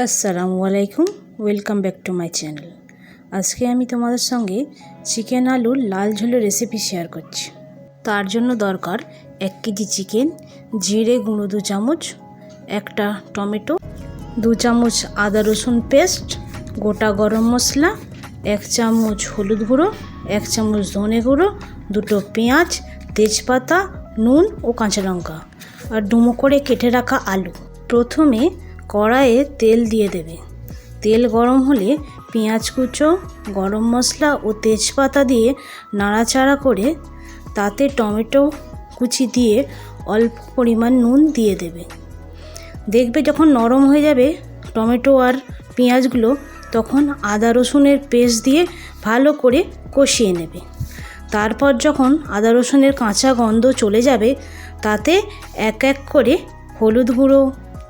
আসসালামু আলাইকুম, welcome back to my channel. আজকে আমি তোমাদের সঙ্গে চিকেন আলুর লাল ঝোলের রেসিপি শেয়ার করছি। তার জন্য দরকার 1 কেজি চিকেন, জিরে গুঁড়ো 2 চামচ, একটা টমেটো, 2 চামচ আদা রসুন পেস্ট, গোটা গরম মশলা, 1 চামচ হলুদ গুঁড়ো, 1 চামচ ধনে গুঁড়ো, 2টো পেঁয়াজ, তেজপাতা, নুন ও কাঁচা লঙ্কা আর ডুমো করে কেটে রাখা আলু। প্রথমে কড়াইয়ে তেল দিয়ে দেবে। তেল গরম হলে পেঁয়াজ কুচো, গরম মশলা ও তেজপাতা দিয়ে নাড়াচাড়া করে তাতে টমেটো কুচি দিয়ে অল্প পরিমাণ নুন দিয়ে দেবে। দেখবে যখন নরম হয়ে যাবে টমেটো আর পেঁয়াজগুলো, তখন আদা রসুনের পেস্ট দিয়ে ভালো করে কষিয়ে নেবে। তারপর যখন আদা রসুনের কাঁচা গন্ধ চলে যাবে, তাতে এক এক করে হলুদ গুঁড়ো,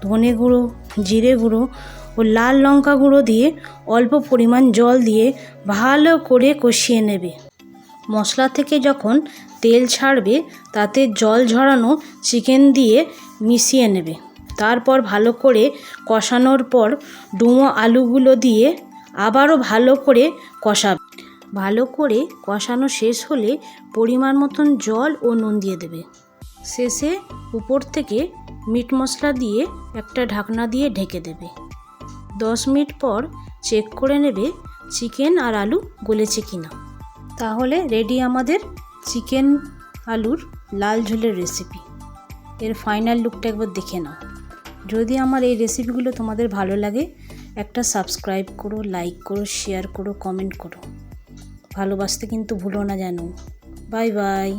ধনে গুঁড়ো, জিরে গুঁড়ো ও লাল লঙ্কা গুঁড়ো দিয়ে অল্প পরিমাণ জল দিয়ে ভালো করে কষিয়ে নেবে। মশলা থেকে যখন তেল ছাড়বে, তাতে জল ঝরানো চিকেন দিয়ে মিশিয়ে নেবে। তারপর ভালো করে কষানোর পর ডুমো আলুগুলো দিয়ে আবারও ভালো করে কষাবে। ভালো করে কষানো শেষ হলে পরিমাণ মতন জল ও নুন দিয়ে দেবে। শেষে উপর থেকে মিট মশলা দিয়ে একটা ঢাকনা দিয়ে ঢেকে দেবে। 10 মিনিট পর চেক করে নেবে চিকেন আর আলু গলেছে কিনা। তাহলে রেডি আমাদের চিকেন আলুর লাল ঝোলের রেসিপি। এর ফাইনাল লুকটা একবার দেখে নাও। যদি আমার এই রেসিপিগুলো তোমাদের ভালো লাগে, একটা সাবস্ক্রাইব করো, লাইক করো, শেয়ার করো, কমেন্ট করো। ভালোবাসতে কিন্তু ভুলো না যেন। Bye bye.